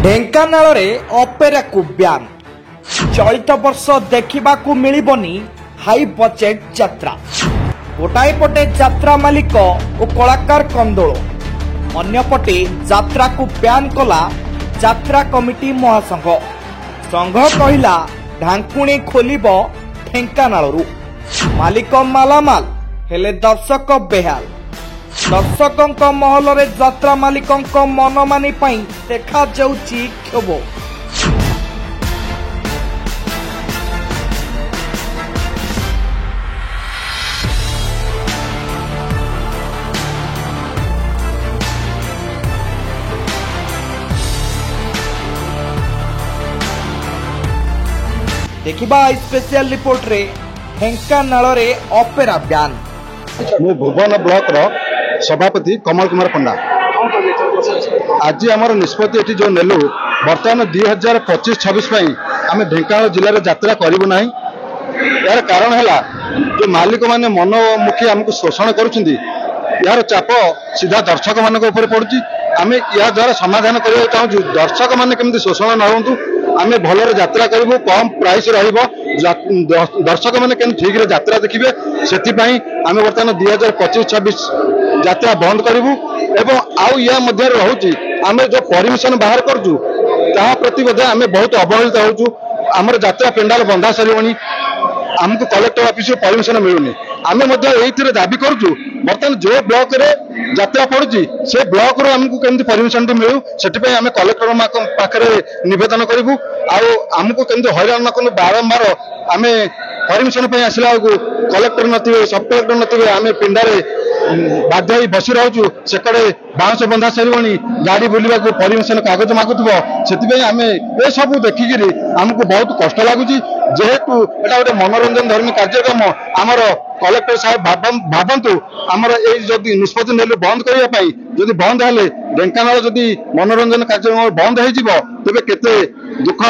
ढेंकानाल रे अपेरा को ब्यान चलित वर्ष देखा मिलबनी हाई बजेट यात्रा गोटाए पटे यात्रा मालिक और कलाकार कंदोल अन्यपटे यात्रा को ब्यान कला यात्रा कमिटी महासंघ संघ कहला ढांकुणी खोलिब ढेंकानालरू मालिक मालामाल हेले दर्शक बेहाल दर्शकों महल रे यात्रा मालिकों मनमानी देखा जाउची क्षोभ। देखिबा स्पेशल रिपोर्ट रे ढेंकानाल रे अपेरा ब्यान। मु भुवन ब्लॉक रो सभापति कमल कुमार पंडा। आज आमर निष्पत्ति एटी जो नेलु बर्तमान 2025-26 आम ढेंकानाल जिले में यात्रा करूँ ना। यार कारण है जो मालिक मैंने मनमुखी आमको शोषण करुँच यार चाप सीधा दर्शक मान पड़ुची। आम या द्वारा समाधान करने चाहूँ दर्शक मैंने केमती शोषण न हूँ आम भलर यात्रा करूँ कम प्राइस दर्शक मैंने केमती ठीक यात्रा देखिए से आम बर्तमान 2025-26 यात्रा बंद करूँ एवं आउ या मध्य रोचे आम जो परमिशन बाहर करूँ प्रति आम बहुत अवहेलित होचु। आमर यात्रा पेंडाल बंधा सारे आमको कलेक्टर ऑफिस परमिशन मिलूनी आम दाबी करूँ बर्तमान जो ब्लॉक रे यात्रा पड़ी से ब्लॉक रो आमको केमती परमिशन मिलू से आम कलेक्टर पाखे नवेदन करूँ आमको केमती हैरान न करूँ बारंबार आम परमिशन आसला कलेक्टर नथिबे सब कलेक्टर नथिबे आम पिंडारे बाध्य बसी रोचु से बाउंश बंधा सारे गाड़ी बुलवा परमिशन कागज मागुव से आम ये सब देखिकी आमको बहुत कष्ट लगुच जेहेतु एटा गोटे मनोरंजन धर्मी कार्यक्रम आमर कलेक्टर साहेब भावतु आमर यदि निष्पत्ति नेलु बंद करने जदि बंद हेले ढेंकानाल जदि मनोरंजन कार्यक्रम बंद हो तेरे केते दुख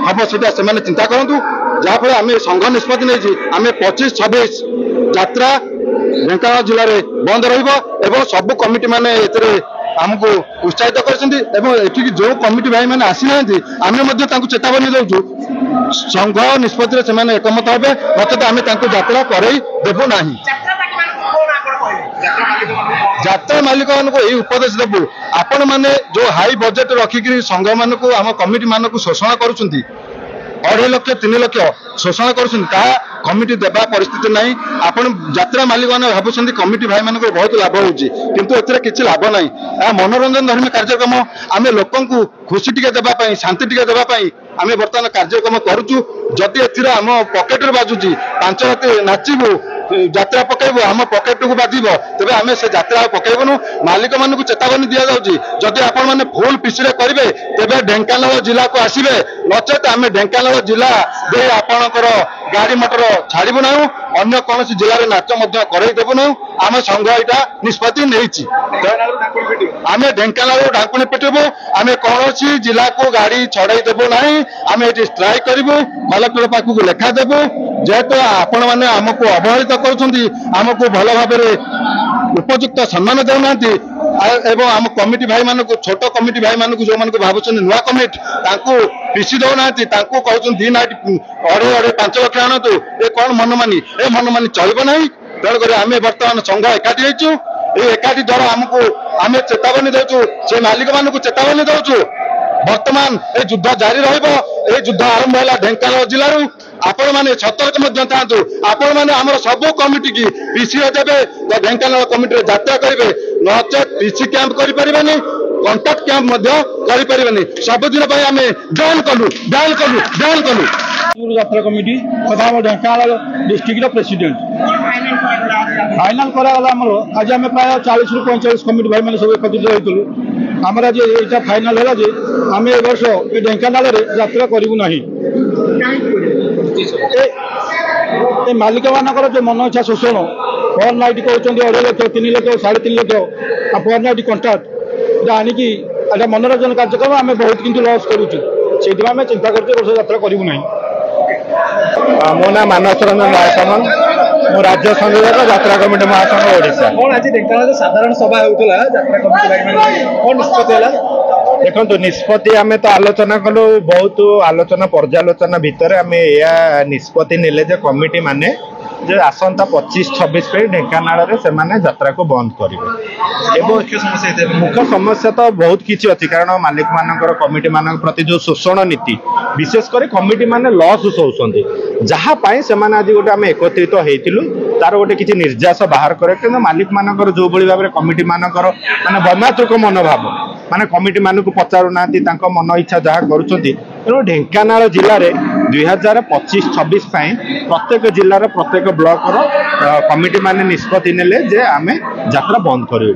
हम सीटा से चिंता करूँ जहाँफल आम संघ निष्पत्ति नहीं आम 25-26 यात्रा ढेंकानाल जिले में बंद रहा सब कमिटी माने आमको उत्साहित कर जो कमिटी भाई मैंने आसी ना आम चेतावनी दौचु संघ निष्पत्ति से एकमत हे नचेत आम यात्रा करदेबू ना। यात्रा मालिक मान को यही उपदेश देवु आपण मैंने जो हाई बजेट रखिक संघ मान को आम कमिटी मान को शोषण करुँच 2.5 लाख 3 लाख शोषण कर कमिटी देवा परिस्थिति नहीं। आपण यात्रा मालिक मैंने भावुं कमिटी भाई मान को बहुत लाभ होची किंतु एथिरे किछि लाभ नहीं। मनोरंजन धर्मी कार्यक्रम आम लोकं को खुशी टिके देवाई शांति टिके देवाई आम बर्तमान कार्यक्रम करुचु जदि एथिरे आम पकेट बाजुची 5 राति नाचबू यात्रा पकड़बू आम पकेट को बाज तेज आम से यात्रा पकड़बू मालिक मान को चेतावनी दि जाऊँगी जदि आपण मैंने फुल पिसी करेंगे तेज ढेंकानाल जिला को आसवे नचेत आम ढेंकानाल जिला दे आपणकर गाड़ी मोटर छाड़बू ना अन्य कौन जिले में नाच करदेबू ना आम संघ यहाँ निष्पत्ति नहीं आम ढेंकानाल ढांकुणी पिटबू आम कौन जिला को गाड़ी छड़ाईदेबू ना आम ये स्ट्राइक करूँ कलेक्टर पाखक लेखा देबू जेहेतु आपण मैंने आमको अवहेलित करमको भल भाव उपयुक्त सम्मान देना एवं आम कमिटी भाई मान को छोट कमिटी भाई मान को जो मान भावुं नुआ कमिटी पीसी दौना कहते 2 नाइट 2.5 लाख आणतु ये कौन मनमानी चलो ना तेणुक आम बर्तमान संघ एकाठी होचु एकाठी द्वारा आमको आम चेतावनी दौचु से मालिक मान को चेतावनी दौचु बर्तमान ये युद्ध जारी रुद्ध आरंभ है ढेंकानाल जिलू आपण मैंने सतर्क था आपण मैंने आम सब कमिटी की पीसी देवे तो ढेंकानाल कमिटी यात्रा करेंगे नचेत पीसी कैंप करें कंटाक्ट कैंप करें सबुदिन आम बैन कलु यात्रा कमिटी तथा ढेंकानाल डिस्ट्रिक्ट प्रेसिडेंट फाइनाल करागला आज आम प्राय 40 ରୁ 45 कमिटी भाई मैंने सब एकत्रित होती आमर आज यहाँ फाइनाल है जे आम ए वर्ष ढेंकानाल यात्रा करूँ ना मालिक मानकर जो मन इच्छा शोषण पर नाइट कहते 2.5 लाख 3 लाख 3.5 लाख पर नाइट कंट्राक्ट आनिकी मनोरंजन कार्यक्रम आम बहुत किंतु लॉस करुचु से आम चिंता कर यात्रा करूँ ना। मो ना मानस रंजन रायसमन मो राज्य संयोजक यात्रा कमिटी महासंघ ओडिशा। कौन आज ढेंकानाल साधारण सभा होता यात्रा कमिटी कौन निष्पत्ति है देखो निष्पत्ति आम तो आलोचना कलु बहुत आलोचना पर्यालोचना भितर आम या निष्पत्ति नेले जे कमिटी माने जे आसंता 25-26 पे ढेंकानाल से यात्रा को बंद करेंगे। मुख्य समस्या तो बहुत किसी अच्छी कारण मालिक मानकर कमिटी मान प्रति जो शोषण नीति विशेषकर कमिटी माने लॉस होती जहाँपाई से आज गोटे आम एकत्रित होइतिलु तार गोटे किसी निर्यास बाहर करे कि मालिक मानकर जो भाव में कमिटी मानकर माने वैमात्रिक मनोभाव माने कमिटी मानक पचारू ना मन इच्छा जहाँ करुँच तेणु ढेंकानाल जिले में 2025-26 प्रत्येक जिलार प्रत्येक ब्लॉक कमिटी माने निष्पत्ति नेले जे आमे यात्रा बंद करियो।